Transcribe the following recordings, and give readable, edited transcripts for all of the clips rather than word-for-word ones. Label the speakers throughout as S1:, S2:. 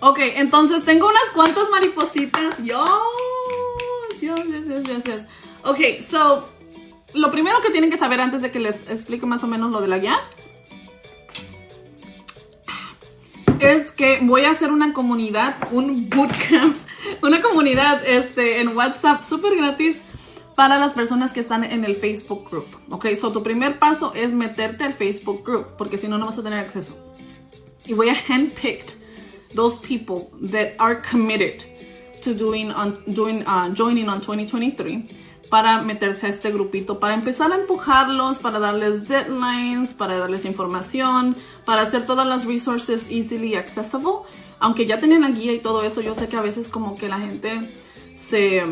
S1: Ok, entonces tengo unas cuantas maripositas. Yes. Ok, so, lo primero que tienen que saber antes de que les explique más o menos lo de la guía es que voy a hacer una comunidad, un bootcamp, una comunidad en WhatsApp súper gratis para las personas que están en el Facebook group. Ok, so tu primer paso es meterte al Facebook group, porque si no, no vas a tener acceso. Y voy a handpick those people that are committed to joining on 2023 para meterse a este grupito, para empezar a empujarlos, para darles deadlines, para darles información, para hacer todas las resources easily accessible. Aunque ya tienen la guía y todo eso, yo sé que a veces como que la gente se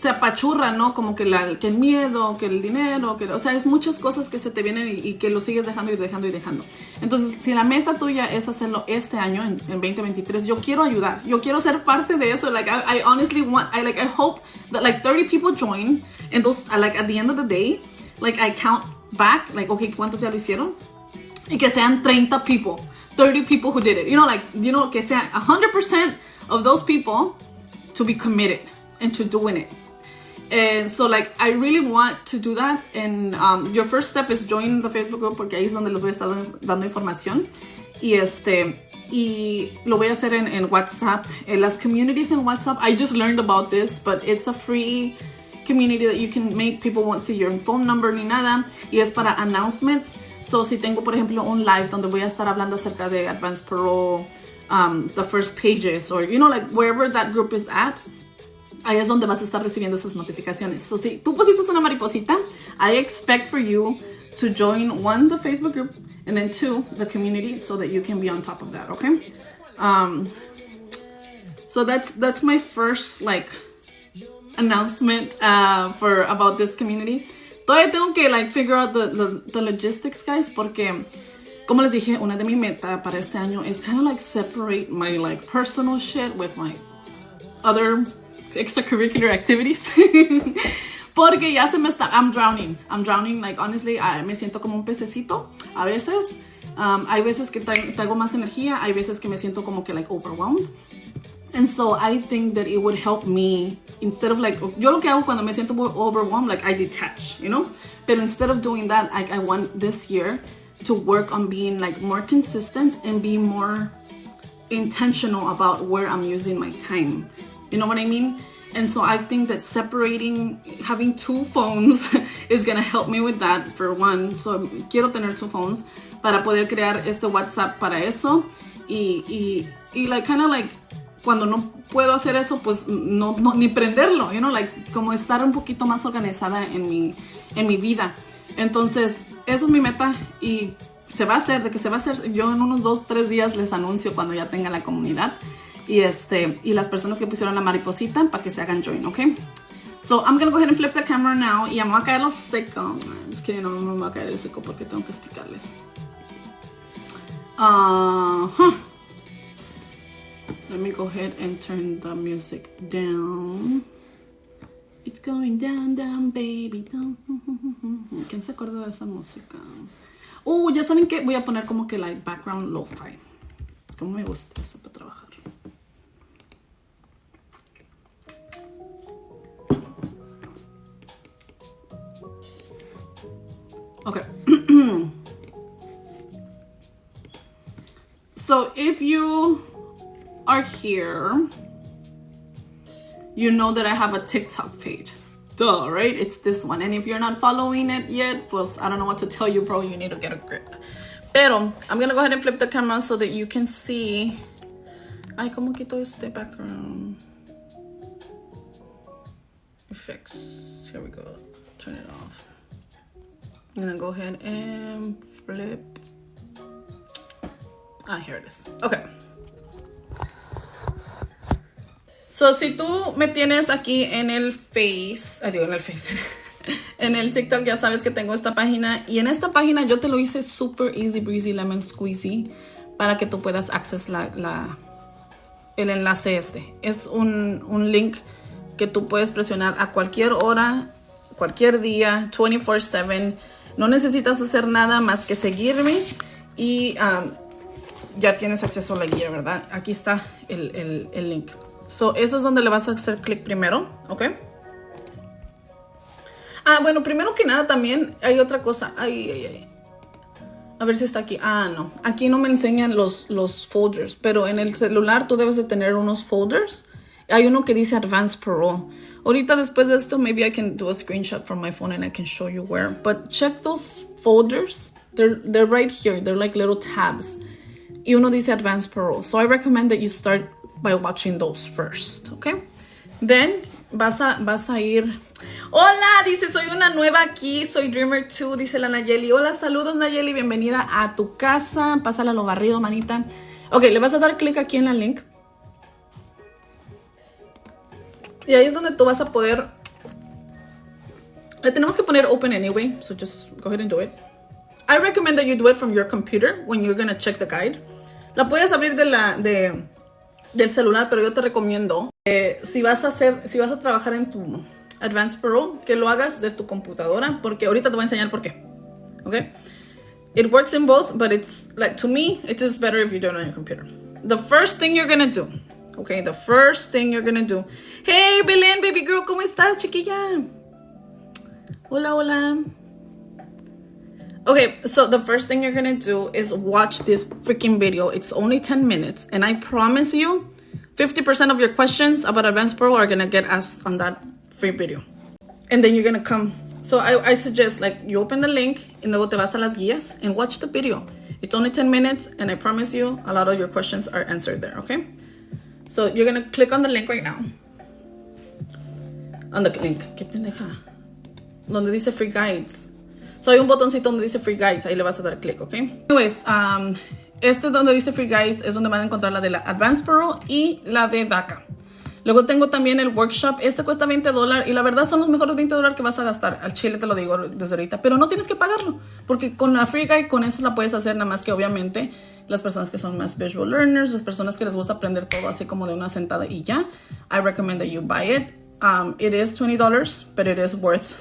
S1: apachurra, ¿no? Como que el miedo, que el dinero, o sea, es muchas cosas que se te vienen y que lo sigues dejando y dejando y dejando. Entonces, si la meta tuya es hacerlo este año, en 2023, yo quiero ayudar. Yo quiero ser parte de eso. Like, I honestly want, I hope that like 30 people join, and those, like, at the end of the day, like, I count back, like, okay, ¿cuántos ya lo hicieron? Y que sean 30 people, 30 people who did it. Que sean 100% of those people to be committed and to doing it. And so, like, I really want to do that. And your first step is join the Facebook group, porque ahí es donde les voy a estar dando información. Y lo voy a hacer en WhatsApp. En las communities en WhatsApp, I just learned about this, but it's a free community that you can make. People won't see your phone number ni nada. Y es para announcements. So, si tengo, por ejemplo, un live donde voy a estar hablando acerca de Advance Parole, the first pages, or, like, wherever that group is at, ahí es donde vas a estar recibiendo esas notificaciones. So, si tú pusiste una mariposita, I expect for you to join, 1, the Facebook group, and then 2, the community, so that you can be on top of that, okay? So that's my first, like, announcement about this community. Todavía tengo que, like, figure out the logistics, guys, porque, como les dije, una de mis metas para este año es kind of like separate my, like, personal shit with my other extracurricular activities. Porque ya se me está, I'm drowning, like, honestly, me siento como un pececito a veces. Hay veces que traigo más energía, hay veces que me siento como que, like, overwhelmed. And so I think that it would help me, instead of, like, yo lo que hago cuando me siento overwhelmed, like, I detach, Pero instead of doing that, I want this year to work on being, like, more consistent and be more intentional about where I'm using my time. You know what I mean? And so I think that having 2 phones is going to help me with that, for one. So quiero tener 2 phones para poder crear este WhatsApp para eso. Y like, kind of like, cuando no puedo hacer eso, pues no ni prenderlo, like, como estar un poquito más organizada en mi vida. Entonces, esa es mi meta y se va a hacer, yo en unos 2-3 días les anuncio cuando ya tenga la comunidad. Y las personas que pusieron la mariposita para que se hagan join, ¿ok? So, I'm gonna go ahead and flip the camera now. Y me voy a caer lo seco. Es que no me voy a caer el seco porque tengo que explicarles. Let me go ahead and turn the music down. It's going down, down, baby, down. ¿Quién se acuerda de esa música? Ya saben que voy a poner como que like background lo-fi. Como me gusta eso para trabajar. Okay. So if you are here, you know that I have a TikTok page. Duh, right? It's this one. And if you're not following it yet, pues I don't know what to tell you, bro. You need to get a grip. Pero I'm gonna go ahead and flip the camera so that you can see. Ay, ¿cómo quito este background? Effects. Here we go. Turn it off. I'm gonna go ahead and flip. Here it is. Okay. So, si tú me tienes aquí en el Face, en el TikTok, ya sabes que tengo esta página. Y en esta página yo te lo hice super easy breezy lemon squeezy para que tú puedas access el enlace este. Es un link que tú puedes presionar a cualquier hora, cualquier día, 24/7. No necesitas hacer nada más que seguirme y ya tienes acceso a la guía, ¿verdad? Aquí está el link. So, eso es donde le vas a hacer clic primero, ¿ok? Ah, bueno, primero que nada también hay otra cosa. Ay. A ver si está aquí. Ah, no. Aquí no me enseñan los folders, pero en el celular tú debes de tener unos folders. Hay uno que dice Advance Parole. Ahorita después de esto, maybe I can do a screenshot from my phone and I can show you where. But check those folders. They're right here. They're like little tabs. Y uno dice Advance Parole. So I recommend that you start by watching those first, okay? Then vas a ir. Hola, dice, soy una nueva aquí, soy Dreamer2, dice la Nayeli. Hola, saludos Nayeli, bienvenida a tu casa. Pásala lo barrido, manita. Ok, le vas a dar clic aquí en la link. Y ahí es donde tú vas a poder. Le tenemos que poner open anyway, so just go ahead and do it. I recommend that you do it from your computer when you're gonna check the guide. La puedes abrir del celular, pero yo te recomiendo si vas a trabajar en tu Advance Parole, que lo hagas de tu computadora, porque ahorita te voy a enseñar por qué. Okay? It works in both, but it's like, to me, it's just better if you do it on your computer. The first thing you're gonna do, okay, the first thing you're gonna do. Hey, Belén, baby girl, ¿cómo estás, chiquilla? Hola, hola. Okay, so the first thing you're gonna do is watch this freaking video. It's only 10 minutes, and I promise you, 50% of your questions about Advance Parole are gonna get asked on that free video. And then you're gonna come. So I suggest, like, you open the link, y luego te vas a las guías and watch the video. It's only 10 minutes, and I promise you, a lot of your questions are answered there, okay? So you're gonna click on the link right now. On the link. ¿Qué pendeja? Donde dice Free Guides. So hay un botoncito donde dice Free Guides, ahí le vas a dar clic, ¿ok? Anyways, donde dice Free Guides es donde van a encontrar la de la Advance Parole y la de DACA. Luego tengo también el workshop, cuesta $20 y la verdad son los mejores $20 que vas a gastar. Al chile te lo digo desde ahorita, pero no tienes que pagarlo, porque con la Free Guide, con eso la puedes hacer, nada más que obviamente las personas que son más visual learners, las personas que les gusta aprender todo así como de una sentada y ya, I recommend that you buy it. It is $20, but it is worth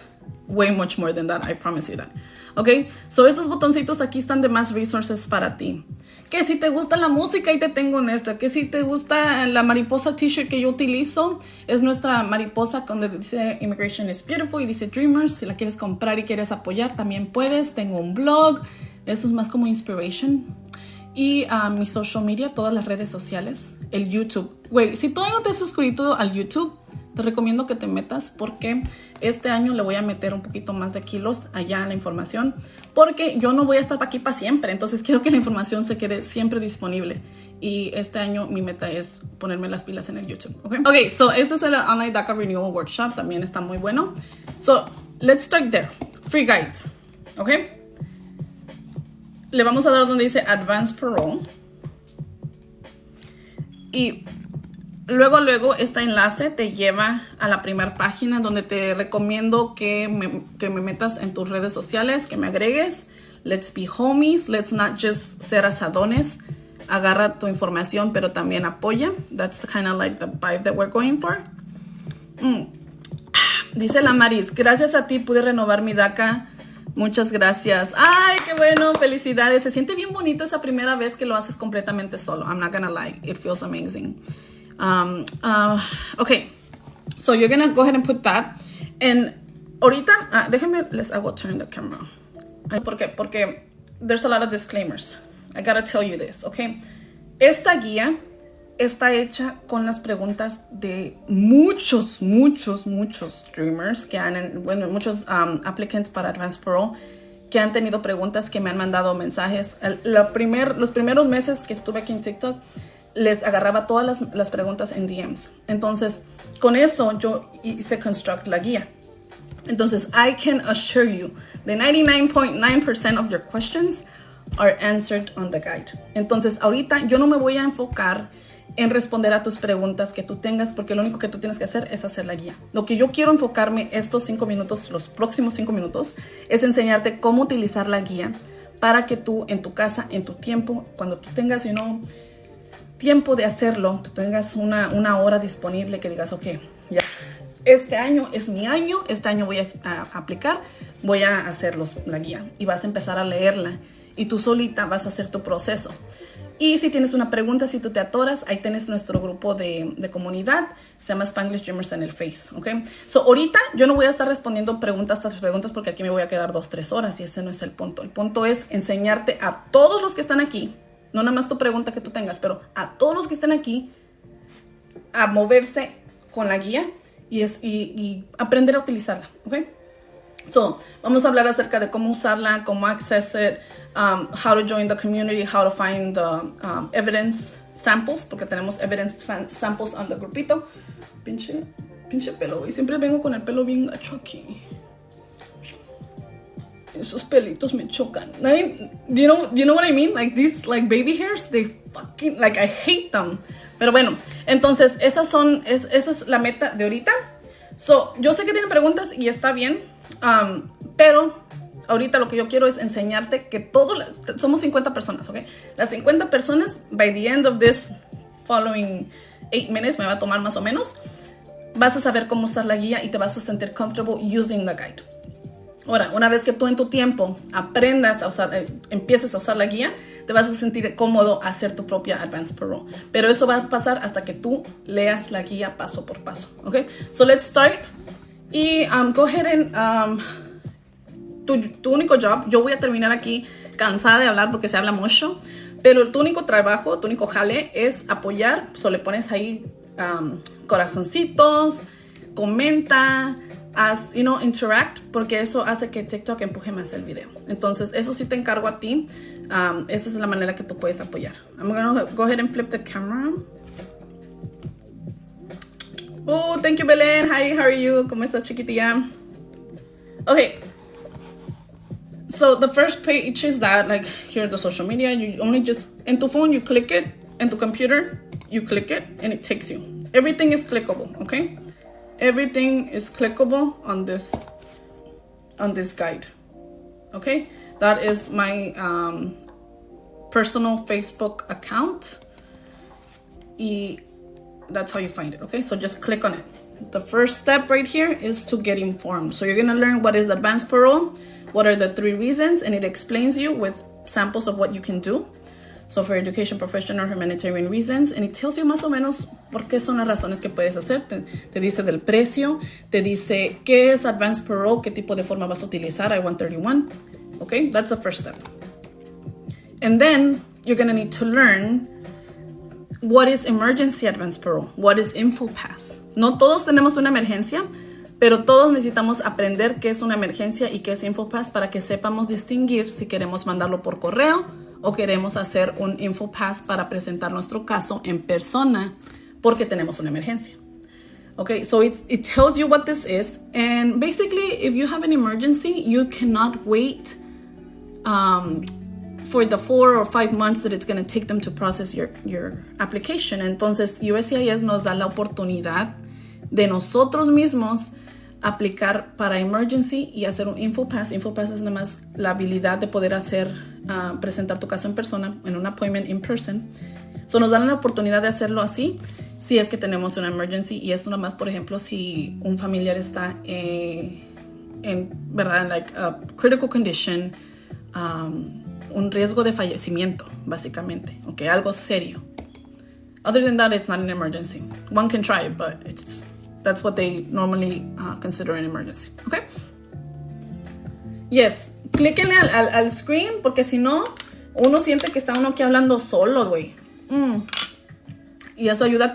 S1: way much more than that, I promise you that. Ok, so estos botoncitos aquí están de más resources para ti. Que si te gusta la música, y te tengo en esta. Que si te gusta la mariposa t-shirt que yo utilizo, es nuestra mariposa donde dice Immigration is Beautiful y dice Dreamers. Si la quieres comprar y quieres apoyar, también puedes. Tengo un blog, eso es más como inspiration. Y mi social media, todas las redes sociales, el YouTube. Güey, si todavía no te has suscrito al YouTube, te recomiendo que te metas porque este año le voy a meter un poquito más de kilos allá en la información, porque yo no voy a estar aquí para siempre, entonces quiero que la información se quede siempre disponible. Y este año mi meta es ponerme las pilas en el YouTube, ¿ok? So este es el Online DACA Renewal Workshop, también está muy bueno. So let's start there. Free Guides, ¿ok? Le vamos a dar donde dice Advance Parole. Y luego este enlace te lleva a la primera página donde te recomiendo que me metas en tus redes sociales, que me agregues. Let's be homies. Let's not just ser asadones. Agarra tu información, pero también apoya. That's kind of like the vibe that we're going for. Dice la Maris, gracias a ti pude renovar mi DACA. Muchas gracias. Ay, qué bueno, felicidades. Se siente bien bonito esa primera vez que lo haces completamente solo. I'm not gonna lie, it feels amazing. Okay, so you're gonna go ahead and put that. And ahorita, déjenme, I will turn the camera. Porque there's a lot of disclaimers. I gotta tell you this, okay? Esta guía está hecha con las preguntas de muchos dreamers que muchos applicants para Advance Parole que han tenido preguntas, que me han mandado mensajes. Los primeros meses que estuve aquí en TikTok, les agarraba todas las preguntas en DMs. Entonces, con eso yo hice construct la guía. Entonces, I can assure you, the 99.9% of your questions are answered on the guide. Entonces, ahorita yo no me voy a enfocar en responder a tus preguntas que tú tengas, porque lo único que tú tienes que hacer es hacer la guía. Lo que yo quiero enfocarme estos 5 minutos, los próximos 5 minutos, es enseñarte cómo utilizar la guía para que tú en tu casa, en tu tiempo, cuando tú tengas, tiempo de hacerlo, tú tengas una hora disponible que digas, ok, ya, este año es mi año, este año voy a aplicar, voy a hacer la guía y vas a empezar a leerla y tú solita vas a hacer tu proceso. Y si tienes una pregunta, si tú te atoras, ahí tienes nuestro grupo de comunidad. Se llama Spanglish Dreamers en el Face, ¿ok? So, ahorita yo no voy a estar respondiendo preguntas tras preguntas porque aquí me voy a quedar 2-3 horas y ese no es el punto. El punto es enseñarte a todos los que están aquí, no nada más tu pregunta que tú tengas, pero a todos los que están aquí a moverse con la guía y aprender a utilizarla, ¿ok? So, vamos a hablar acerca de cómo usarla, cómo access it, how to join the community, how to find the evidence samples, porque tenemos evidence samples en el grupito. Pinche pelo, y siempre vengo con el pelo bien gacho aquí. Esos pelitos me chocan. You know what I mean? Like these like baby hairs, they fucking, like I hate them. Pero bueno, entonces esa es la meta de ahorita. So, yo sé que tienen preguntas y está bien. Pero ahorita lo que yo quiero es enseñarte que somos 50 personas, ¿ok? Las 50 personas, by the end of this following 8 minutes, me va a tomar más o menos, vas a saber cómo usar la guía y te vas a sentir comfortable using the guide. Ahora, una vez que tú en tu tiempo aprendas a usar, empieces a usar la guía, te vas a sentir cómodo a hacer tu propia Advance Parole. Pero eso va a pasar hasta que tú leas la guía paso por paso, ¿ok? So let's start. Y go ahead and tu único job, yo voy a terminar aquí cansada de hablar porque se habla mucho, pero tu único trabajo, tu único jale es apoyar. So le pones ahí corazoncitos, comenta, interact, porque eso hace que TikTok empuje más el video. Entonces eso sí te encargo a ti. Esa es la manera que tú puedes apoyar. I'm gonna go ahead and flip the camera. Oh, thank you, Belen. Hi, how are you? ¿Cómo estás, chiquitilla? Okay. So the first page is that, like, here's the social media. You only just, in tu phone, you click it. In tu computer, you click it, and it takes you. Everything is clickable, okay? Everything is clickable on this guide, okay? That is my personal Facebook account. Y that's how you find it, okay? So just click on it. The first step right here is to get informed. So you're gonna learn what is advance parole, what are the 3 reasons, and it explains you with samples of what you can do. So for education, professional, humanitarian reasons, and it tells you más o menos por qué son las razones que puedes hacer. Te dice del precio, te dice qué es advance parole, qué tipo de forma vas a utilizar, I-131, okay? That's the first step. And then you're gonna need to learn what is emergency advance parole, what is InfoPass. No todos tenemos una emergencia, pero todos necesitamos aprender qué es una emergencia y qué es InfoPass para que sepamos distinguir si queremos mandarlo por correo o queremos hacer un InfoPass para presentar nuestro caso en persona porque tenemos una emergencia. Okay, so it tells you what this is, and basically if you have an emergency, you cannot wait for the 4 or 5 months that it's going to take them to process your application. Entonces, USCIS nos da la oportunidad de nosotros mismos aplicar para emergency y hacer un InfoPass. InfoPass es nada más la habilidad de poder presentar tu caso en persona, en un appointment in person. So nos dan la oportunidad de hacerlo así si es que tenemos una emergency, y esto nada más, por ejemplo, si un familiar está en verdad, like a critical condition, un riesgo de fallecimiento, básicamente, okay, algo serio. Other than that, it's not an emergency. One can try it, but that's what they normally consider an emergency, okay? Yes, clíquenle al screen, porque si no, uno siente que está uno aquí hablando solo, güey. Y eso ayuda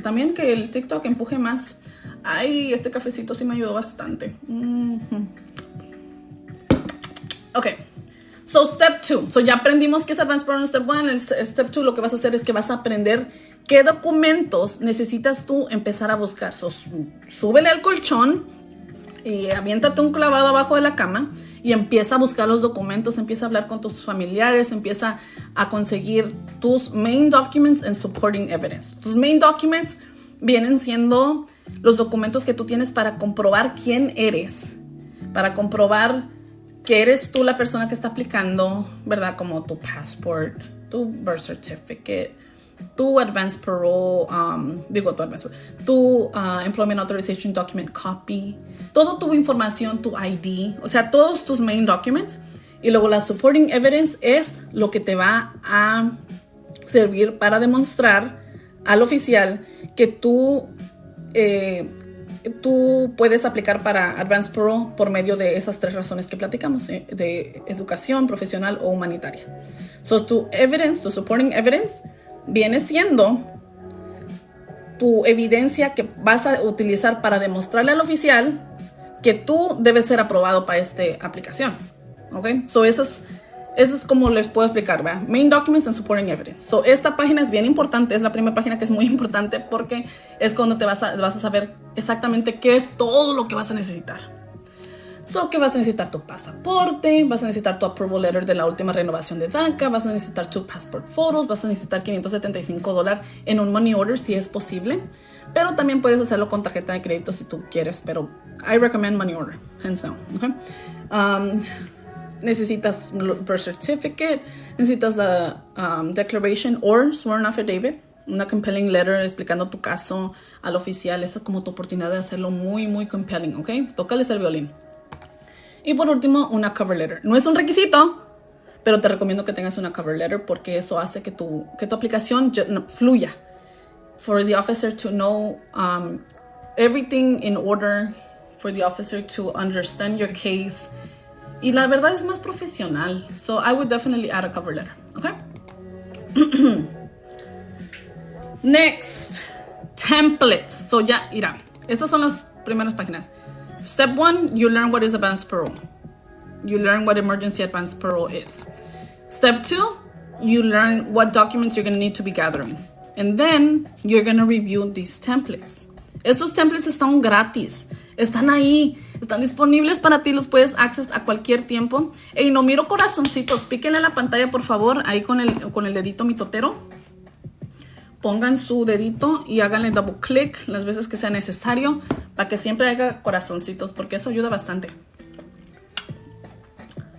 S1: también que el TikTok empuje más. Ay, este cafecito sí me ayudó bastante. Okay. So, step 2. So, ya aprendimos qué es Advance Parole en step 1. En step 2 lo que vas a hacer es que vas a aprender qué documentos necesitas tú empezar a buscar. So, súbele al colchón y aviéntate un clavado abajo de la cama y empieza a buscar los documentos, empieza a hablar con tus familiares, empieza a conseguir tus main documents and supporting evidence. Tus main documents vienen siendo los documentos que tú tienes para comprobar quién eres, para comprobar que eres tú la persona que está aplicando, ¿verdad? Como tu passport, tu birth certificate, tu advance parole, tu employment authorization document copy, toda tu información, tu ID, o sea, todos tus main documents. Y luego la supporting evidence es lo que te va a servir para demostrar al oficial que tú puedes aplicar para Advance Parole por medio de esas 3 razones que platicamos, de educación, profesional o humanitaria. So, tu evidence, tu supporting evidence, viene siendo tu evidencia que vas a utilizar para demostrarle al oficial que tú debes ser aprobado para esta aplicación. ¿Ok? So, eso es como les puedo explicar, ¿verdad? Main Documents and Supporting Evidence. So, esta página es bien importante, es la primera página que es muy importante porque es cuando vas a saber exactamente qué es todo lo que vas a necesitar. So, que vas a necesitar tu pasaporte, vas a necesitar tu approval letter de la última renovación de DACA, vas a necesitar tu passport photos, vas a necesitar $575 en un money order si es posible, pero también puedes hacerlo con tarjeta de crédito si tú quieres, pero I recommend money order, hands down, okay? Necesitas birth certificate, necesitas la declaration or sworn affidavit, una compelling letter explicando tu caso al oficial. Esa es como tu oportunidad de hacerlo muy, muy compelling, ¿ok? Tócales el violín. Y por último, una cover letter. No es un requisito, pero te recomiendo que tengas una cover letter porque eso hace que tu aplicación fluya. For the officer to know everything in order, for the officer to understand your case. Y la verdad es más profesional. So I would definitely add a cover letter, okay? Next, templates. So ya, mira, estas son las primeras páginas. Step 1, you learn what is advance parole. You learn what emergency advance parole is. Step 2, you learn what documents you're going to need to be gathering. And then you're going to review these templates. Estos templates están gratis. Están ahí. Están disponibles para ti. Los puedes access a cualquier tiempo. Ey, no miro corazoncitos. Píquenle a la pantalla, por favor. Ahí con el dedito mitotero. Pongan su dedito y háganle double click las veces que sea necesario para que siempre haga corazoncitos porque eso ayuda bastante.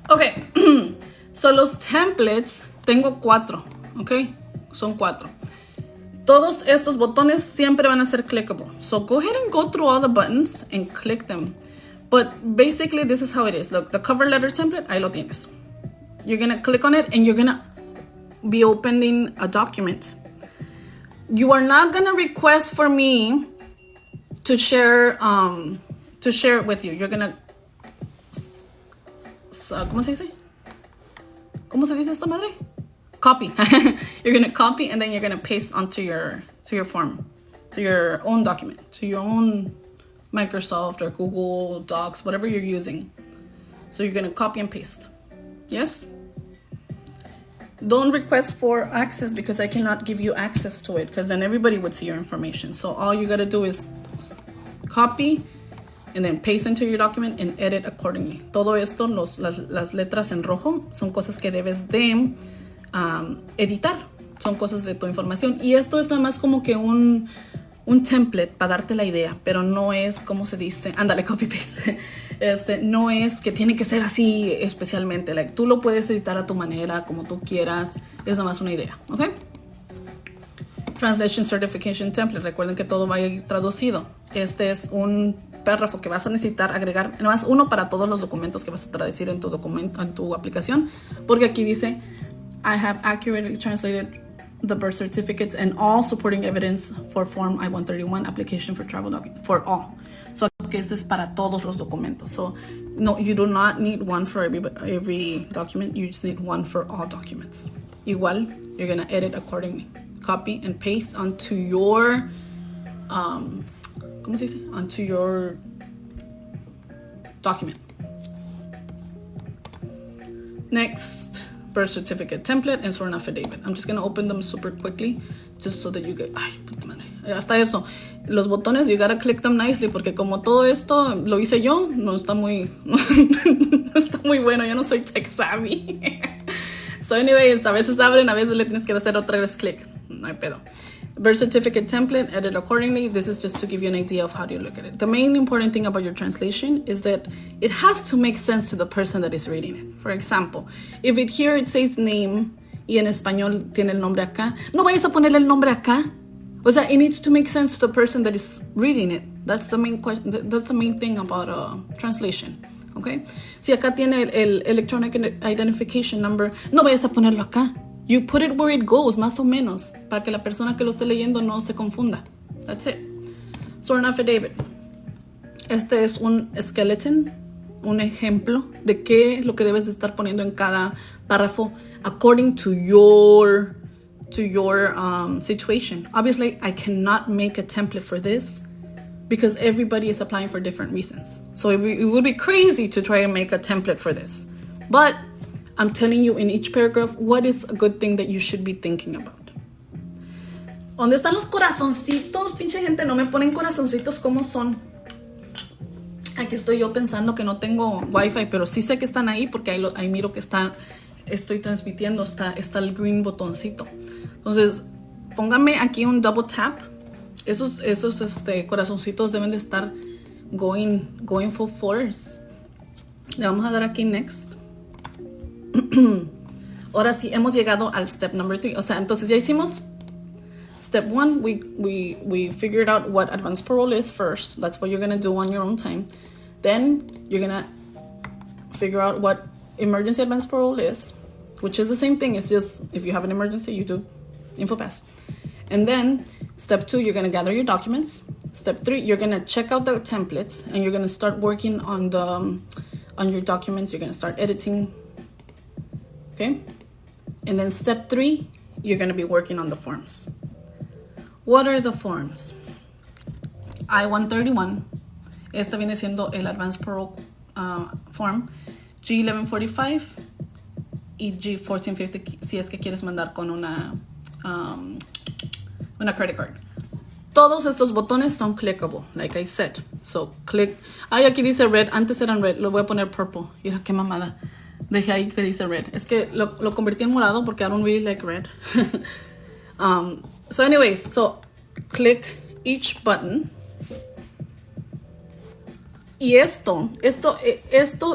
S1: Ok, so los templates tengo 4, ok, son 4. Todos estos botones siempre van a ser clickable. So go ahead and go through all the buttons and click them. But basically this is how it is. Look, the cover letter template, ahí lo tienes. You're gonna click on it and you're gonna be opening a document. You are not gonna request for me to share it with you. You're gonna ¿cómo se dice? ¿Cómo se dice esto, madre? Copy. You're gonna copy and then you're gonna paste onto your form, to your own document, to your own Microsoft or Google Docs, whatever you're using. So you're gonna copy and paste. Yes? Don't request for access because I cannot give you access to it because then everybody would see your information. So all you gotta do is copy and then paste into your document and edit accordingly. Todo esto, las letras en rojo, son cosas que debes de editar. Son cosas de tu información. Y esto es nada más como que un template para darte la idea, pero no es, como se dice, ándale, copy paste. No es que tiene que ser así especialmente. Like, tú lo puedes editar a tu manera, como tú quieras. Es nada más una idea, ¿ok? Translation Certification Template. Recuerden que todo va a ir traducido. Este es un párrafo que vas a necesitar agregar, nada más uno para todos los documentos que vas a traducir en tu documento, en tu aplicación, porque aquí dice I have accurately translated the birth certificates and all supporting evidence for Form I-131 application for travel document for all. So que este es para todos los documentos. So no, you do not need one for every document. You just need one for all documents. Igual, you're gonna edit accordingly. Copy and paste onto your ¿cómo se dice? Onto your document. Next, birth certificate template and sworn affidavit. I'm just going to open them super quickly just so that you get... Ay, puta madre. Hasta esto. Los botones, you gotta click them nicely porque como todo esto lo hice yo, no está muy... no está muy bueno. Yo no soy tech savvy. So anyways, a veces abren, a veces le tienes que hacer otra vez click. No hay pedo. Birth certificate template, edit accordingly. This is just to give you an idea of how to look at it. The main important thing about your translation is that it has to make sense to the person that is reading it. For example, if here it says name y en español tiene el nombre acá, no vayas a ponerle el nombre acá. O sea, it needs to make sense to the person that is reading it. That's the main question. That's the main thing about translation. Okay? Si acá tiene el electronic identification number, no vayas a ponerlo acá. You put it where it goes, más o menos, para que la persona que lo esté leyendo no se confunda. That's it. So an affidavit. Este es un skeleton, un ejemplo de qué es lo que debes de estar poniendo en cada párrafo according to your situation. Obviously, I cannot make a template for this because everybody is applying for different reasons. So it would be crazy to try and make a template for this. But I'm telling you in each paragraph what is a good thing that you should be thinking about. ¿Dónde están los corazoncitos? Pinche gente, no me ponen corazoncitos como son. Aquí estoy yo pensando que no tengo wifi, pero sí sé que están ahí porque ahí miro que estoy transmitiendo, está el green botoncito. Entonces, póngame aquí un double tap. Esos corazoncitos deben de estar going full force. Le vamos a dar aquí next. Ahora sí, hemos llegado al step number 3. O sea, entonces ya hicimos step 1. We figured out what advance parole is first. That's what you're going to do on your own time. Then you're going to figure out what emergency advance parole is, which is the same thing. It's just if you have an emergency, you do InfoPass. And then step 2, you're going to gather your documents. Step 3, you're going to check out the templates and you're going to start working on your documents. You're going to start editing. Okay? And then step 3, you're going to be working on the forms. What are the forms? I-131. Esta viene siendo el advance parole form. G-1145 y G-1450 si es que quieres mandar con una credit card. Todos estos botones son clickable, like I said. So click. Ay, aquí dice red. Antes eran red. Lo voy a poner purple. Mira qué mamada. Dejé ahí que dice red. Es que lo convertí en morado porque I don't really like red. So anyways, so click each button. Y esto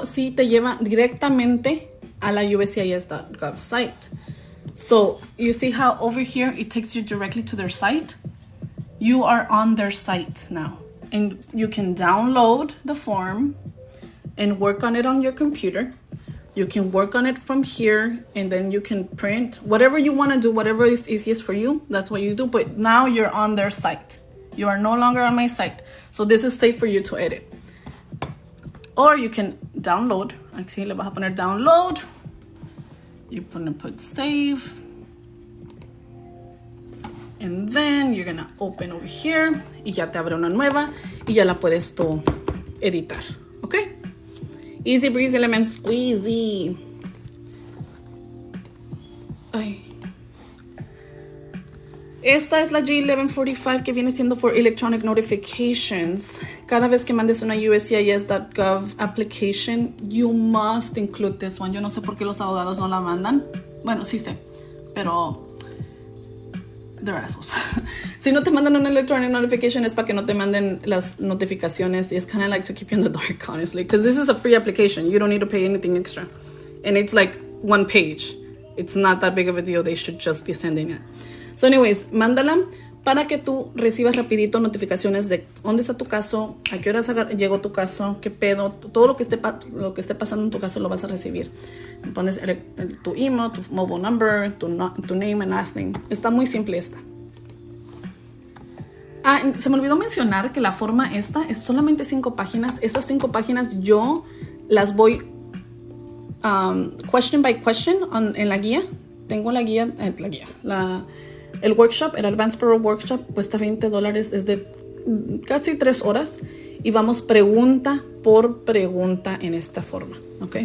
S1: sí te lleva directamente a la USCIS.gov site. So you see how over here it takes you directly to their site? You are on their site now. And you can download the form and work on it on your computer. You can work on it from here and then you can print whatever you want to do, whatever is easiest for you. That's what you do. But now you're on their site. You are no longer on my site. So this is safe for you to edit. Or you can download. Aquí le vas a poner download. You're going to put save. And then you're going to open over here. Y ya te abre una nueva. Y ya la puedes tú editar. Okay? Easy breezy lemon squeezy. Ay. Esta es la G1145 que viene siendo for electronic notifications. Cada vez que mandes una USCIS.gov application, you must include this one. Yo no sé por qué los abogados no la mandan. Bueno, sí sé, pero they're assholes. Si no te mandan una electronic notification es para que no te manden las notificaciones. It's kind of like to keep you in the dark, honestly, because this is a free application. You don't need to pay anything extra. And it's like one page. It's not that big of a deal. They should just be sending it. So anyways, mándala para que tú recibas rapidito notificaciones de dónde está tu caso, a qué horas llegó tu caso, qué pedo, todo lo que esté pasando en tu caso lo vas a recibir. Pones tu email, tu mobile number, tu name and last name. Está muy simple esta. Se me olvidó mencionar que la forma esta es solamente 5 páginas. Estas 5 páginas yo las voy question by question en la guía. Tengo la guía, el workshop, el Advance Parole Workshop cuesta $20, es de casi 3 horas y vamos pregunta por pregunta en esta forma, ¿ok?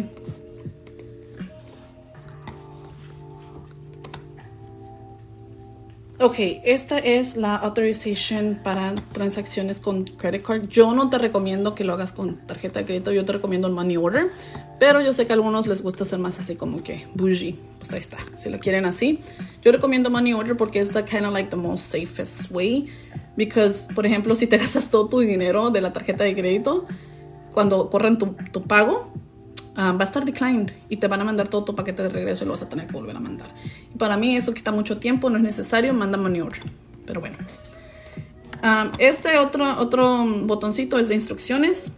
S1: Ok, esta es la authorization para transacciones con credit card. Yo no te recomiendo que lo hagas con tarjeta de crédito, yo te recomiendo el money order, pero yo sé que a algunos les gusta hacer más así como que bougie. Pues ahí está, si lo quieren así. Yo recomiendo money order porque es kind of like the most safest way. Because, por ejemplo, si te gastas todo tu dinero de la tarjeta de crédito, cuando corran tu pago, va a estar declined y te van a mandar todo tu paquete de regreso y lo vas a tener que volver a mandar. Y para mí eso quita mucho tiempo, no es necesario, manda money order. Pero bueno. Este otro botoncito es de instrucciones.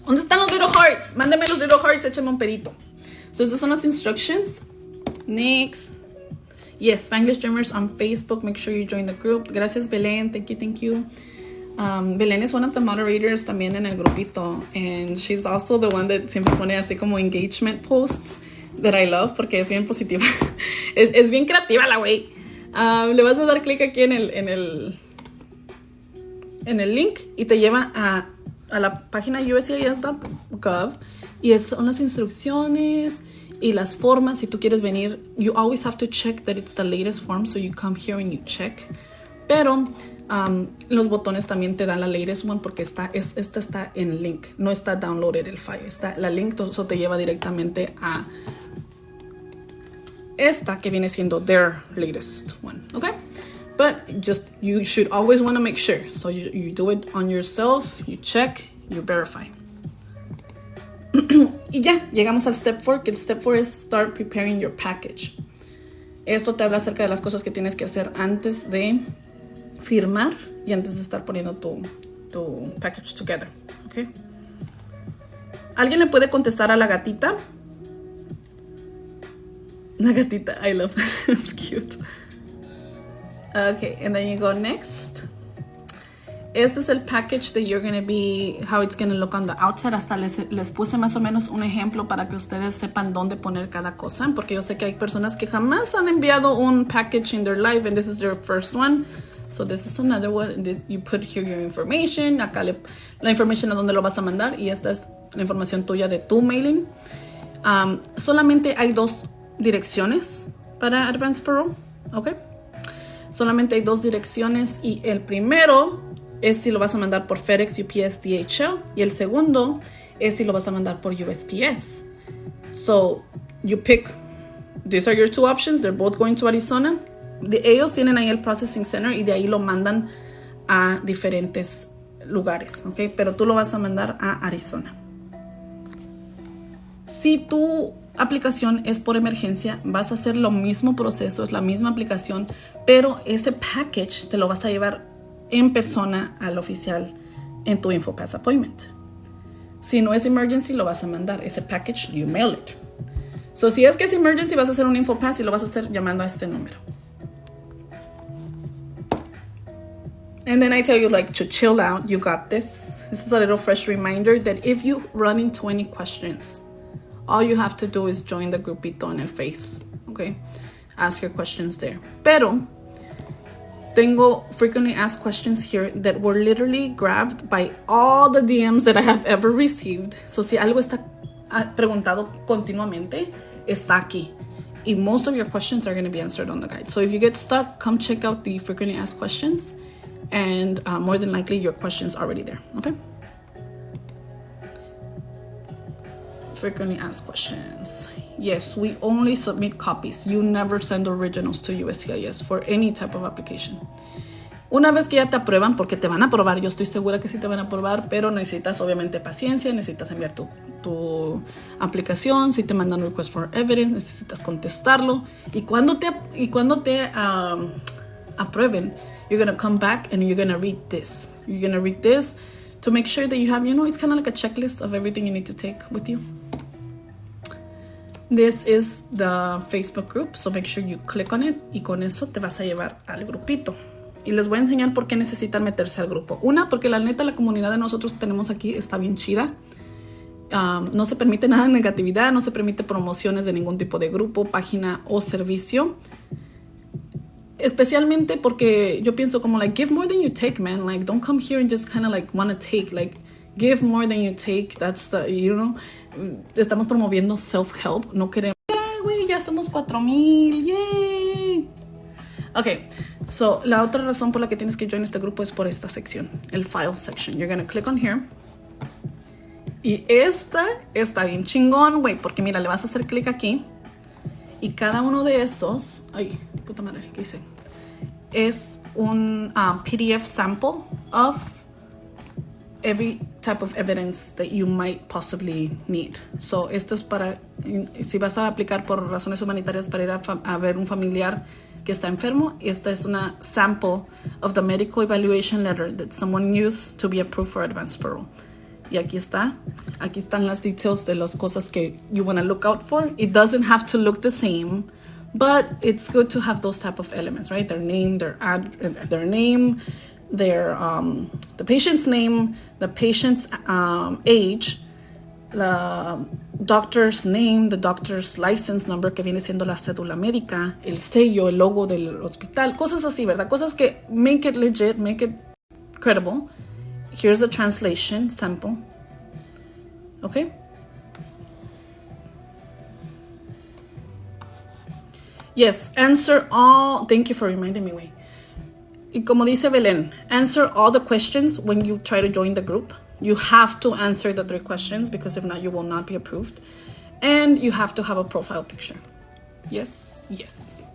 S1: ¿Dónde están los little hearts? Mándeme los little hearts, échame un pedito. So, estas son las instructions. Next. Yes, Spanglish Dreamers on Facebook. Make sure you join the group. Gracias, Belén. Thank you. Belén is one of the moderators también en el grupito. And she's also the one that siempre pone así como engagement posts that I love porque es bien positiva. es bien creativa la güey. Le vas a dar clic aquí en el link y te lleva a la página uscis.gov y son las instrucciones y las formas. Si tú quieres venir, you always have to check that it's the latest form, so you come here and you check. Pero los botones también te dan la latest one porque esta está en link, no está downloaded el file, está la link, eso te lleva directamente a esta que viene siendo their latest one, okay? But you should always want to make sure, so you do it on yourself, you check, you verify. Y ya, llegamos al step 4, que el step 4 es start preparing your package. Esto te habla acerca de las cosas que tienes que hacer antes de firmar y antes de estar poniendo tu package together, okay? ¿Alguien le puede contestar a la gatita? La gatita, I love that. It's cute. Okay, and then you go next. Este es el package that you're going to be, how it's going to look on the outside. Hasta les puse más o menos un ejemplo para que ustedes sepan dónde poner cada cosa, porque yo sé que hay personas que jamás han enviado un package in their life and this is their first one. So this is another one. You put here your information. Acá la information a dónde lo vas a mandar y esta es la información tuya de tu mailing. Solamente hay 2 direcciones para Advance Parole, ¿ok? Solamente hay 2 direcciones y el primero es si lo vas a mandar por FedEx, UPS, DHL y el segundo es si lo vas a mandar por USPS. So you pick, these are your 2 options, they're both going to Arizona. Ellos tienen ahí el processing center y de ahí lo mandan a diferentes lugares, ¿ok? Pero tú lo vas a mandar a Arizona. Si tu aplicación es por emergencia, vas a hacer lo mismo proceso, es la misma aplicación, pero ese package te lo vas a llevar en persona al oficial en tu InfoPass appointment. Si no es emergency, lo vas a mandar. Ese package, you mail it. So, si es que es emergency, vas a hacer un InfoPass y lo vas a hacer llamando a este número. And then I tell you, like, to chill out, you got this. This is a little fresh reminder that if you run into any questions, all you have to do is join the grupito en el Face, okay? Ask your questions there. Pero tengo frequently asked questions here that were literally grabbed by all the DMs that I have ever received. So, si algo está preguntado continuamente, está aquí. Y most of your questions are going to be answered on the guide. So, if you get stuck, come check out the frequently asked questions. And more than likely, your question's already there, okay? Frequently asked questions. Yes, we only submit copies. You never send originals to USCIS for any type of application. Una vez que ya te aprueban, porque te van a aprobar, yo estoy segura que sí te van a aprobar, pero necesitas obviamente paciencia, necesitas enviar tu aplicación, si te mandan un request for evidence, necesitas contestarlo. Y cuando te aprueben, you're going to come back and you're going to read this. You're going to read this to make sure that you have, it's kind of like a checklist of everything you need to take with you. This is the Facebook group, so make sure you click on it y con eso te vas a llevar al grupito. Y les voy a enseñar por qué necesitan meterse al grupo. Una, porque la neta la comunidad de nosotros que tenemos aquí está bien chida. No se permite nada de negatividad, no se permite promociones de ningún tipo de grupo, página o servicio. Especialmente porque yo pienso como like, give more than you take, man. Like, don't come here and just kind of like want to take. Like, give more than you take. That's the, estamos promoviendo self-help. No queremos, güey, ya somos 4,000. Yay. Ok, so la otra razón por la que tienes que join este grupo es por esta sección, el file section. You're gonna click on here. Y esta está bien chingón, güey, porque mira, le vas a hacer clic aquí y cada uno de esos, ay, puta madre, ¿qué hice? Es un PDF sample of every type of evidence that you might possibly need. So, esto es para, si vas a aplicar por razones humanitarias para ir a ver un familiar que está enfermo, esta es una sample of the medical evaluation letter that someone used to be approved for advance parole. Y aquí están las details de las cosas que you want to look out for. It doesn't have to look the same, But it's good to have those type of elements, right? Their name, the patient's name, the patient's age, the doctor's name, the doctor's license number, que viene siendo la cédula médica, el sello, el logo del hospital, cosas así, ¿verdad? Cosas que make it legit, make it credible. Here's a translation sample. Okay? Yes, answer all. Thank you for reminding me, Wei. Y como dice Belén, answer all the questions when you try to join the group. You have to answer the 3 questions because if not, you will not be approved. And you have to have a profile picture. Yes, yes.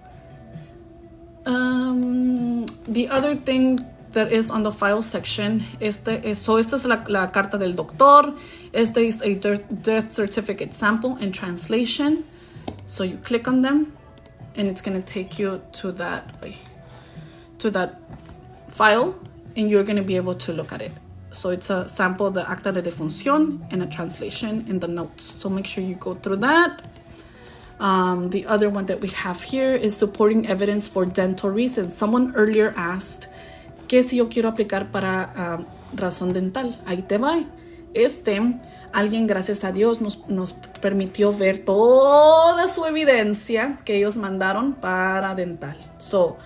S1: The other thing that is on the file section, esta es la carta del doctor. Este is a death certificate sample and translation. So you click on them and it's going to take you to that file and you're going to be able to look at it. So it's a sample, the acta de defunción, and a translation in the notes. So make sure you go through that. The other one that we have here is supporting evidence for dental reasons. Someone earlier asked, ¿qué si yo quiero aplicar para razón dental? Ahí te va. Alguien, gracias a Dios, nos permitió ver toda su evidencia que ellos mandaron para dental. So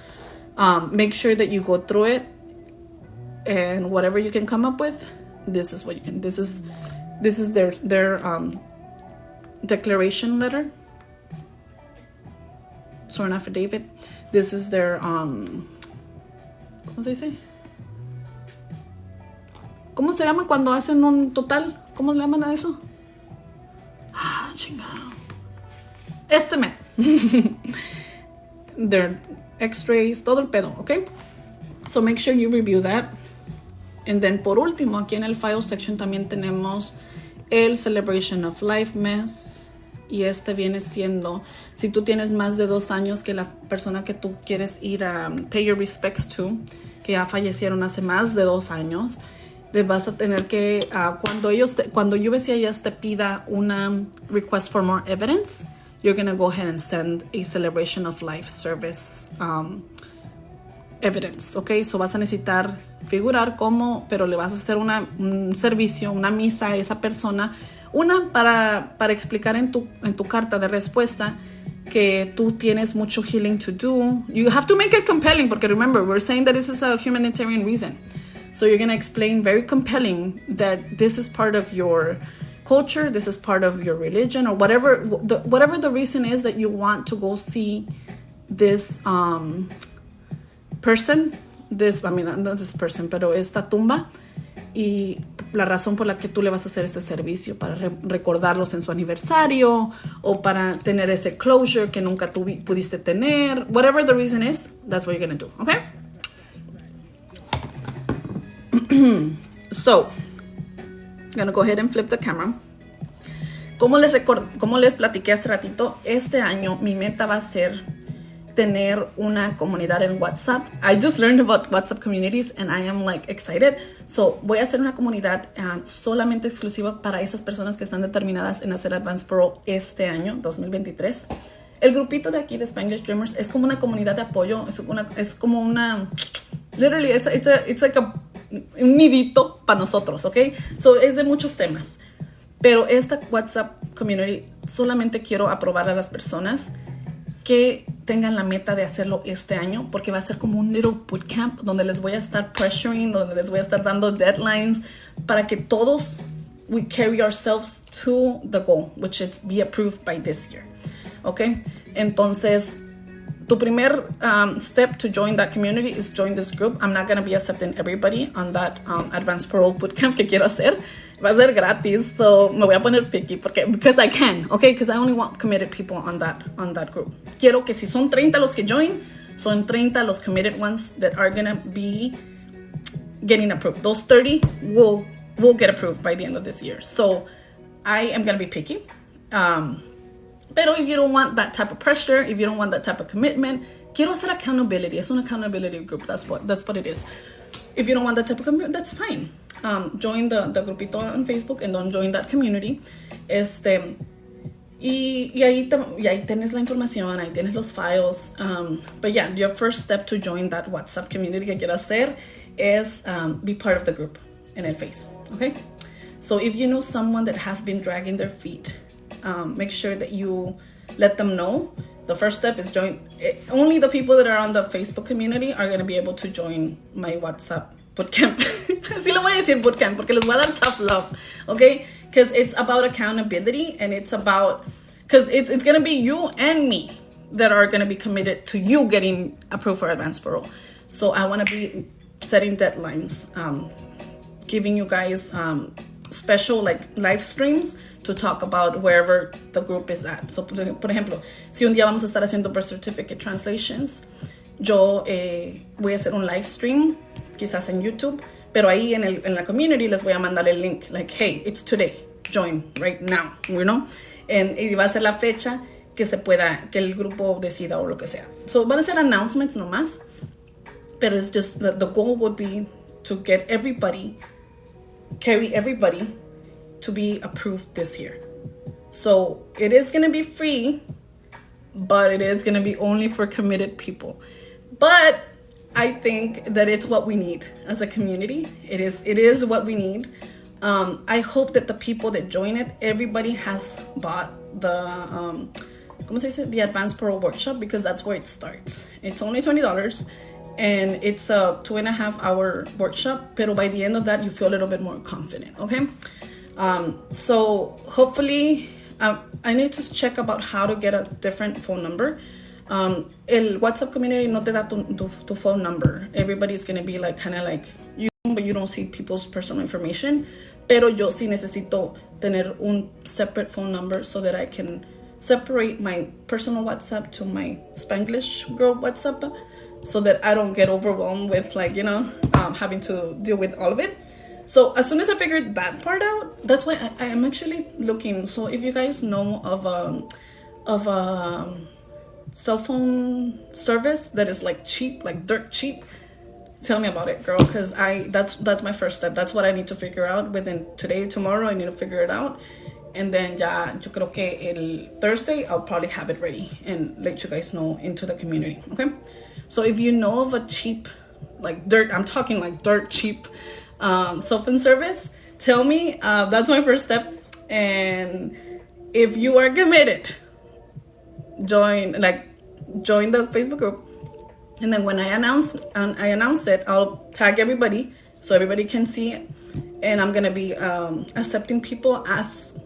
S1: make sure that you go through it. And whatever you can come up with, this is what you can. This is their declaration letter, sworn affidavit. This is their ¿cómo se dice? ¿Cómo se llama cuando hacen un total? ¿Cómo le llaman a eso? Ah, chingado. Estimate. Their X-rays, todo el pedo, okay? So make sure you review that. And then por último, aquí en el file section también tenemos el Celebration of Life mes. Y este viene siendo, si tú tienes más de 2 años que la persona que tú quieres ir a pay your respects to, que ya fallecieron hace más de 2 años, le vas a tener que, cuando USCIS te pida una request for more evidence, you're going to go ahead and send a Celebration of Life service evidence, ok? So vas a necesitar figurar cómo, pero le vas a hacer un servicio, una misa a esa persona, para explicar en tu carta de respuesta que tú tienes mucho healing to do. You have to make it compelling, porque remember, we're saying that this is a humanitarian reason. So you're going to explain very compelling that this is part of your culture, this is part of your religion, or whatever the reason is that you want to go see this person, not this person, pero esta tumba, y la razón por la que tú le vas a hacer este servicio, para recordarlos en su aniversario, o para tener ese closure que nunca pudiste tener. Whatever the reason is, that's what you're going to do, okay? So, I'm going to go ahead and flip the camera. Como les platiqué hace ratito, este año mi meta va a ser tener una comunidad en WhatsApp. I just learned about WhatsApp communities and I am like excited. So voy a hacer una comunidad solamente exclusiva para esas personas que están determinadas en hacer Advance Parole este año, 2023. El grupito de aquí de Spanglish Dreamers es como una comunidad de apoyo, es como una, literally, it's like un nidito para nosotros, ¿ok? So es de muchos temas. Pero esta WhatsApp community solamente quiero aprobar a las personas que tengan la meta de hacerlo este año, porque va a ser como un little bootcamp donde les voy a estar pressuring, donde les voy a estar dando deadlines para que todos we carry ourselves to the goal, which is be approved by this year. Okay? Entonces, tu primer step to join that community is join this group. I'm not going to be accepting everybody on that Advanced Parole Bootcamp que quiero hacer. Va a ser gratis, so me voy a poner picky because I can, okay? Because I only want committed people on that group. Quiero que si son 30 los que join, son 30 los committed ones that are going to be getting approved. Those 30 will get approved by the end of this year. So I am going to be picky. Pero if you don't want that type of pressure, if you don't want that type of commitment, quiero hacer accountability. Es un accountability group. That's what it is. If you don't want that type of commitment, that's fine. Join the grupito on Facebook and don't join that community. Y ahí tienes la información, ahí tienes los files. But yeah, your first step to join that WhatsApp community que quieras hacer is be part of the group in el Face, okay? So if you know someone that has been dragging their feet, make sure that you let them know. The first step is join. Only the people that are on the Facebook community are going to be able to join my WhatsApp bootcamp. Así lo voy a decir bootcamp porque les voy a dar tough love, okay? Because it's about accountability and it's about, because it's going to be you and me that are going to be committed to you getting approved for advance parole. So I want to be setting deadlines, giving you guys special like live streams to talk about wherever the group is at. So, por ejemplo, si un día vamos a estar haciendo birth certificate translations, yo voy a hacer un live stream, quizás en YouTube, pero ahí en la community les voy a mandar el link, like, hey, it's today, join right now, you know? Y va a ser la fecha que se pueda, que el grupo decida o lo que sea. So, van a ser announcements nomás, pero it's just, the goal would be to get carry everybody to be approved this year. So it is going to be free, but it is going to be only for committed people. But I think that it's what we need as a community. It is what we need. I hope that the people that join it, everybody has bought the ¿cómo se dice? The Advance Parole Workshop, because that's where it starts. It's only $20 and it's a 2.5 hour workshop, pero by the end of that you feel a little bit more confident, okay? So hopefully I need to check about how to get a different phone number. El WhatsApp community no te da tu phone number. Everybody's going to be like kind of like you, but you don't see people's personal information. Pero yo sí necesito tener un separate phone number so that I can separate my personal WhatsApp to my Spanglish girl WhatsApp, so that I don't get overwhelmed with, like, you know, having to deal with all of it. So as soon as I figured that part out, that's why I am actually looking. So if you guys know of a cell phone service that is like cheap, like dirt cheap, tell me about it, girl, because that's my first step. That's what I need to figure out within today, tomorrow. I need to figure it out, and then ya yo creo que el Thursday I'll probably have it ready and let you guys know into the community. Okay, so if you know of a cheap, like dirt, I'm talking like dirt cheap cell phone service, tell me. That's my first step. And if you are committed, join the Facebook group. And then when I announce it, I'll tag everybody so everybody can see it. And I'm gonna be accepting people as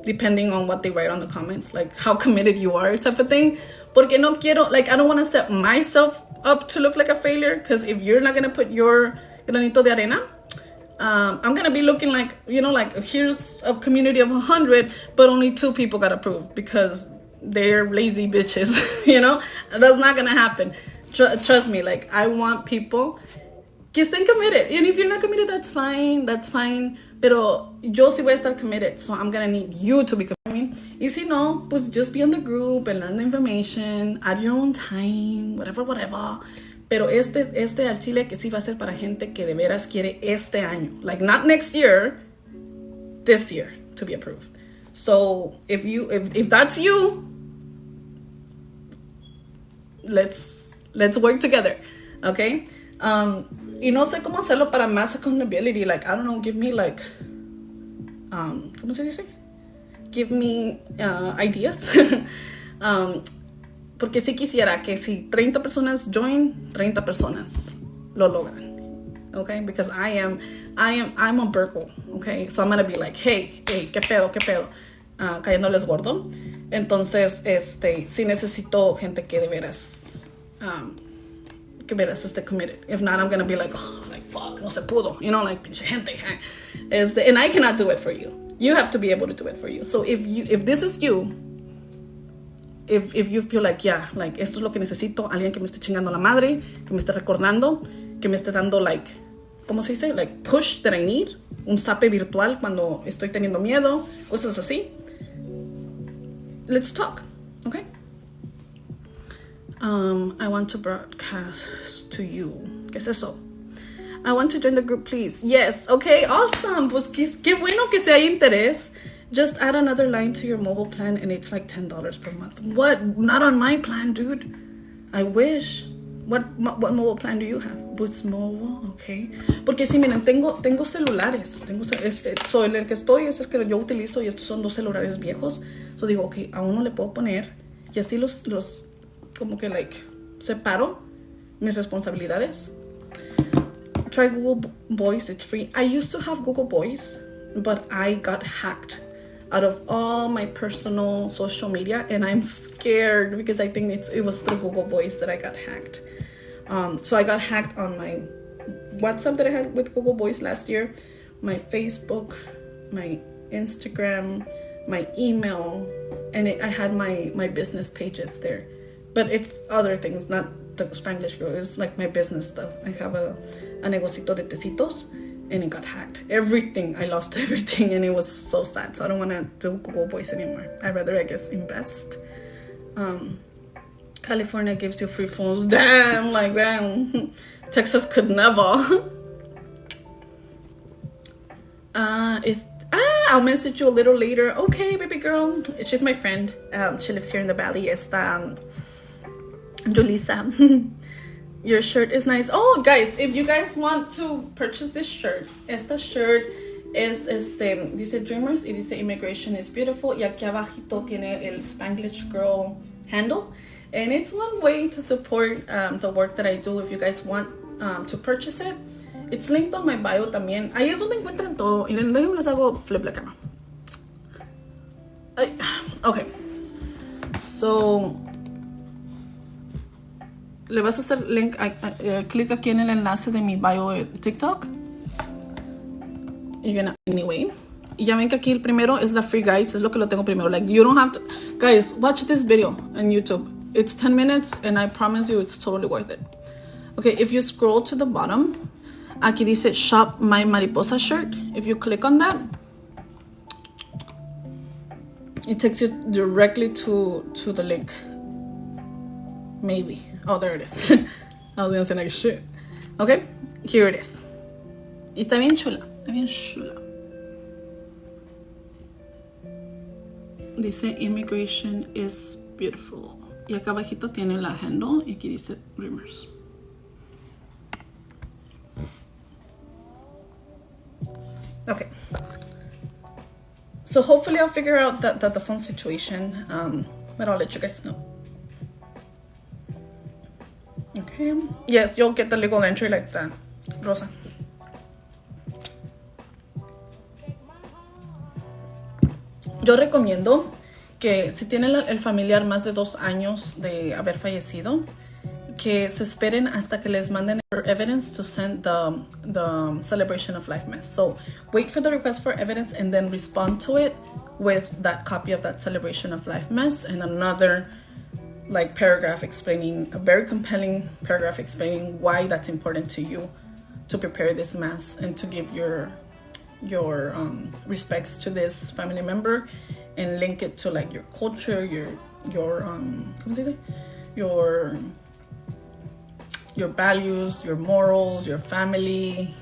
S1: depending on what they write on the comments, like how committed you are, type of thing. Porque no quiero, like, I don't want to set myself up to look like a failure, because if you're not gonna put your granito de arena, I'm gonna be looking like, you know, like here's a community of 100, but only 2 people got approved because they're lazy bitches. You know, that's not gonna happen. Trust me, like, I want people que estén committed. And if you're not committed, that's fine. Pero yo sí voy a estar committed, so I'm gonna need you to be committed. Y si no, pues just be on the group and learn the information at your own time, whatever. Pero este al chile que sí va a ser para gente que de veras quiere este año. Like, not next year, this year to be approved. So if that's you, let's work together, okay? Y no sé cómo hacerlo para más accountability. Like, I don't know, give me like, ¿cómo se dice? Give me ideas. Porque sí quisiera que si 30 personas join, 30 personas lo logran, okay? Because I'm a Burkle, okay? So I'm gonna be like, hey, qué pedo, cayéndoles gordo. Entonces, sí necesito gente que de veras esté committed. If not, I'm gonna be like, oh, like, fuck, no se pudo, you know, like, pinche gente. And I cannot do it for you. You have to be able to do it for you. So if this is you, if you feel like, yeah, like, esto es lo que necesito, alguien que me esté chingando la madre, que me esté recordando, que me esté dando, like, ¿cómo se dice? Like, push that I need, un zape virtual cuando estoy teniendo miedo, cosas así. Let's talk, okay? I want to broadcast to you. ¿Qué es eso? I want to join the group, please. Yes, okay, awesome. Pues qué bueno que si hay interés. just add another line to your mobile plan and it's like $10 per month. What? Not on my plan, dude. I wish. What mobile plan do you have? Boots Mobile, okay. Porque sí, miren, tengo celulares. So el que estoy es el que yo utilizo y estos son dos celulares viejos. So digo, ok, a uno le puedo poner y así los como que like separo mis responsabilidades. Try Google Voice, it's free. I used to have Google Voice, but I got hacked out of all my personal social media, and I'm scared because I think it was through Google Voice that I got hacked. So I got hacked on my WhatsApp that I had with Google Voice last year, my Facebook, my Instagram, my email, and I had my business pages there. But it's other things, not the Spanglish girl. It's like my business stuff. I have a negocito de tecitos, and it got hacked. Everything, I lost everything, and it was so sad. So I don't want to do Google Voice anymore. I'd rather, I guess, invest. California gives you free phones. Damn, like damn. Texas could never. I'll message you a little later. Okay, baby girl. She's my friend. She lives here in the valley. Esta Julissa. Your shirt is nice. Oh, guys, if you guys want to purchase this shirt, esta shirt es dice Dreamers y dice Immigration is Beautiful. Y aquí abajito tiene el Spanglish Girl handle. And it's one way to support the work that I do if you guys want to purchase it. It's linked on my bio también. Ahí es donde encuentran todo. Y déjenme les hago flip la cama. Okay. So, le vas a hacer link, clic aquí en el enlace de mi bio de TikTok. You're gonna, anyway. Y ya ven que aquí el primero es la free guides, es lo que lo tengo primero. Like, you don't have to, guys, watch this video on YouTube. It's 10 minutes and I promise you it's totally worth it. Okay, if you scroll to the bottom, aquí dice shop my mariposa shirt. If you click on that, it takes you directly to the link. Maybe. Oh, there it is. I was gonna say like shit. Okay, here it is. Y está bien chula. Está bien chula. Dice Immigration is Beautiful. Y acá abajito tiene la handle y aquí dice Dreamers. Okay. So hopefully I'll figure out the phone situation, but I'll let you guys know. Okay. Yes, you'll get the legal entry like that, Rosa. Yo recomiendo que si tienen el familiar más de 2 años de haber fallecido, que se esperen hasta que les manden evidence to send the celebration of life mass. So wait for the request for evidence and then respond to it with that copy of that celebration of life mass and another like paragraph explaining, a very compelling paragraph explaining why that's important to you to prepare this mass and to give your respects to this family member and link it to like your culture, your ¿cómo se dice? Your values, your morals, your family,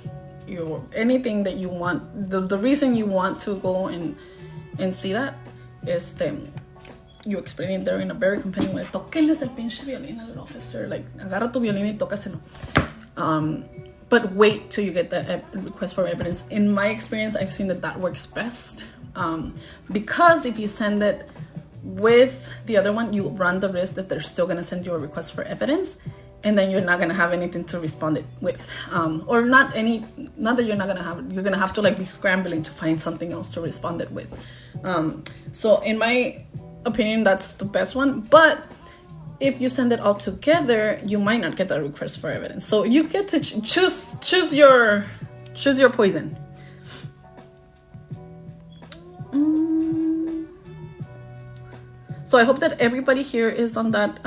S1: your anything that you want. The reason you want to go and see that is you explain it there in a very compelling way. Tóquenles el pinche violín al officer. Like, agarra tu violín y tócaselo. But wait till you get the request for evidence. In my experience, I've seen that works best. Because if you send it with the other one, you run the risk that they're still going to send you a request for evidence. And then you're not going to have anything to respond it with. Or not that you're not going to have it. You're going to have to like be scrambling to find something else to respond it with. So in my opinion, that's the best one. But if you send it all together, you might not get that request for evidence. So you get to choose your poison. So I hope that everybody here is on that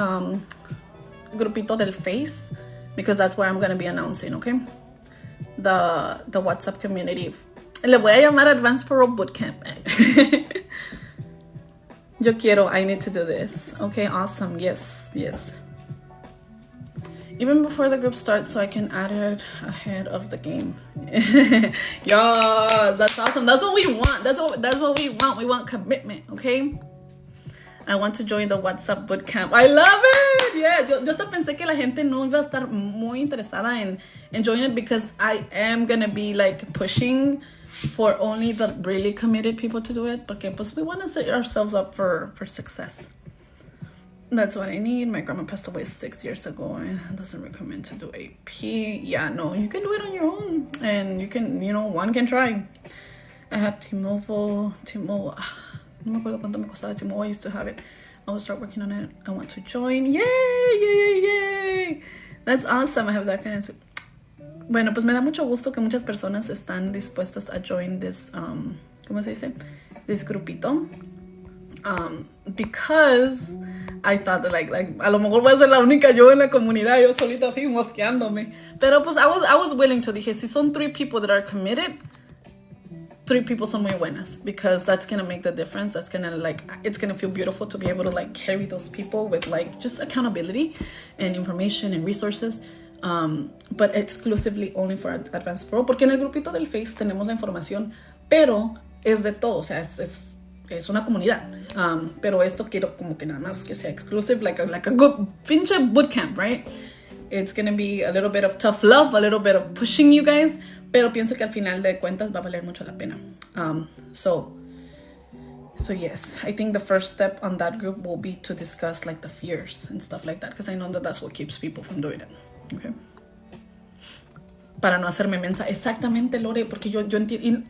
S1: grupito del Face, because that's where I'm going to be announcing, okay? The WhatsApp community. Le voy a llamar Advance Parole Bootcamp. Yo quiero, I need to do this. Okay, awesome. Yes. even before the group starts so I can add it ahead of the game. Yes, that's awesome. That's what we want. That's what we want. We want commitment, okay? I want to join the WhatsApp bootcamp. I love it. Yeah, yo hasta pensé que la gente no iba a estar muy interesada en join it because I am gonna be like pushing for only the really committed people to do it. Porque pues we want to set ourselves up for success. That's what I need. My grandma passed away 6 years ago and doesn't recommend to do AP. Yeah, no, you can do it on your own. And you can, one can try. I have T-Mobile. No me acuerdo cuánto me costaba T-Mobile. I used to have it. I will start working on it. I want to join. Yay! That's awesome. I have that kind of... Bueno, pues me da mucho gusto que muchas personas están dispuestas a join this, ¿cómo se dice? This grupito. Because I thought that like a lo mejor voy a ser la única yo en la comunidad, yo solita así mosqueándome. Pero pues I was willing to, dije, si son 3 people that are committed, 3 people son muy buenas, because that's gonna make the difference. That's gonna it's gonna feel beautiful to be able to carry those people with just accountability and information and resources. But exclusively only for Advance Parole, porque en el grupito del Face tenemos la información, pero es de todo, o sea, es una comunidad. Pero esto quiero como que nada más que sea exclusive, like a good pinche bootcamp, right? It's gonna be a little bit of tough love, a little bit of pushing you guys, pero pienso que al final de cuentas va a valer mucho la pena. So yes, I think the first step on that group will be to discuss the fears and stuff like that, because I know that that's what keeps people from doing it. Okay. Para no hacerme mensa. Exactamente, Lore, porque yo entiendo.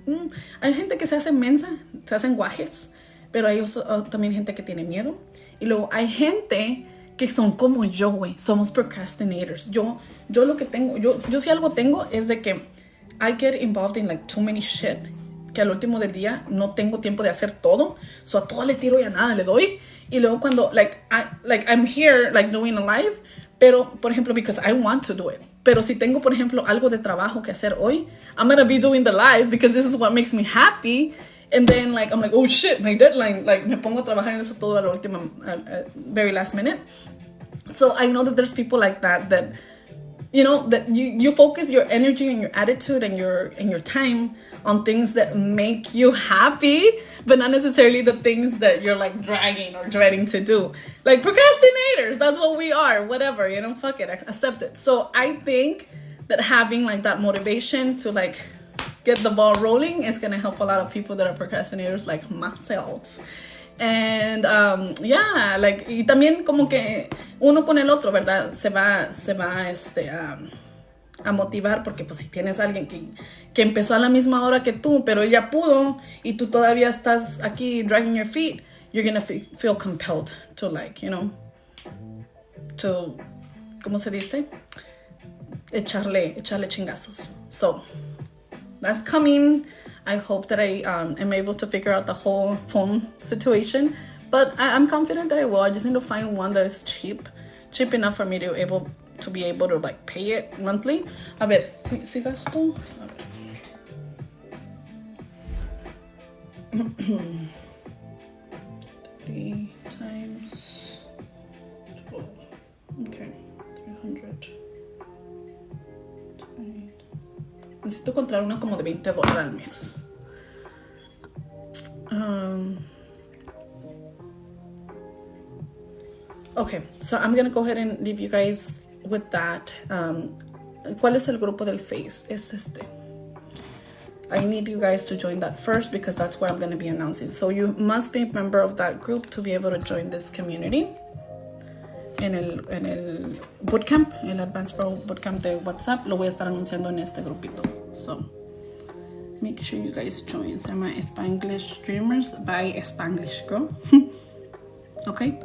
S1: Hay gente que se hace mensa, se hacen guajes, pero hay también gente que tiene miedo. Y luego hay gente que son como yo, güey. Somos procrastinators. Yo lo que tengo, yo si algo tengo es de que I get involved in too many shit, que al último del día no tengo tiempo de hacer todo. So a todo le tiro y a nada le doy. Y luego cuando, I'm here, doing a live, pero, por ejemplo, because I want to do it. Pero si tengo, por ejemplo, algo de trabajo que hacer hoy, I'm going to be doing the live because this is what makes me happy. And then, I'm like, oh shit, my deadline. Me pongo a trabajar en eso todo a la última, very last minute. So I know that there's people like that that you focus your energy and your attitude and your time on things that make you happy, but not necessarily the things that you're dragging or dreading to do. Procrastinators, that's what we are, whatever, fuck it, accept it. So I think that having that motivation to get the ball rolling is gonna help a lot of people that are procrastinators like myself. And yeah, y también como que uno con el otro, ¿verdad? Se va a motivar, porque pues si tienes a alguien que empezó a la misma hora que tú, pero ella pudo y tú todavía estás aquí dragging your feet, you're gonna feel compelled to to, ¿cómo se dice? Echarle chingazos. So that's coming. I hope that I am able to figure out the whole phone situation, but I'm confident that I will. I just need to find one that is cheap enough for me to be able to pay it monthly. A ver, si gasto. A ver. 3 times 12. Okay, 300. Necesito encontrar una como de $20 al mes. Okay, so I'm gonna go ahead and leave you guys with that. ¿Cuál es el grupo del Face? Es este. I need you guys to join that first because that's where I'm going to be announcing. So you must be a member of that group to be able to join this community. En el bootcamp, el Advance Parole bootcamp de WhatsApp, lo voy a estar anunciando en este grupito. So make sure you guys join. Se llama Spanglish Streamers by Spanglish Girl. Okay,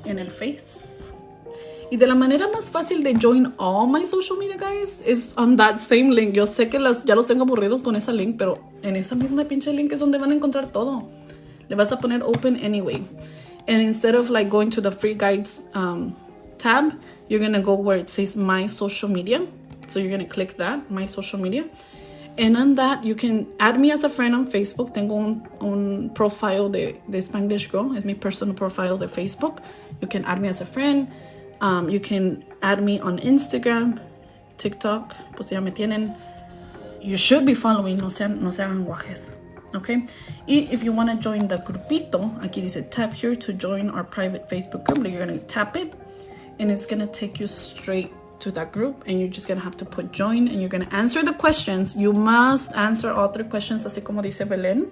S1: en el Face. Y de la manera más fácil de join all my social media, guys, is on that same link. Yo sé que ya los tengo aburridos con esa link, pero en esa misma pinche link es donde van a encontrar todo. Le vas a poner open anyway. And instead of going to the free guides tab, you're going to go where it says my social media. So you're going to click that, my social media. And on that, you can add me as a friend on Facebook. Tengo un profile de Spanglish Girl. Es mi personal profile de Facebook. You can add me as a friend. You can add me on Instagram, TikTok, pues ya me tienen. You should be following, no se hagan guajes. Okay? Y if you want to join the grupito, aquí dice tap here to join our private Facebook group. You're going to tap it and it's going to take you straight to that group, and you're just going to have to put join, and you're going to answer the questions. You must answer all 3 questions, así como dice Belén,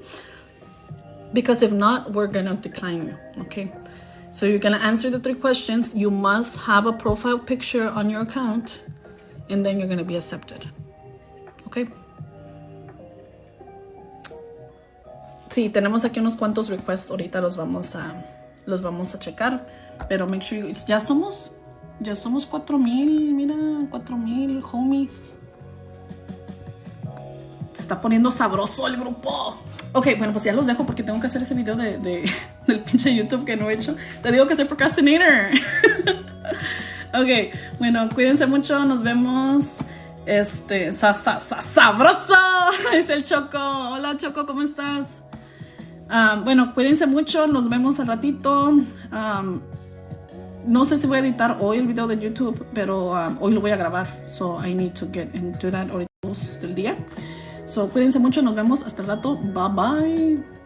S1: because if not, we're going to decline you. Okay? So you're going to answer the 3 questions. You must have a profile picture on your account, and then you're going to be accepted. Okay? Sí, tenemos aquí unos cuantos requests. Ahorita los vamos a checar. Pero make sure ya somos 4,000. Mira, 4,000 homies. Se está poniendo sabroso el grupo. Ok, bueno, pues ya los dejo porque tengo que hacer ese video del pinche YouTube que no he hecho. Te digo que soy procrastinator. Ok, bueno, cuídense mucho. Nos vemos. Sabroso. Es el Choco. Hola, Choco, ¿cómo estás? Bueno, cuídense mucho. Nos vemos al ratito. No sé si voy a editar hoy el video de YouTube, pero hoy lo voy a grabar. So I need to get and do that ahorita del día. So cuídense mucho. Nos vemos hasta el rato. Bye bye.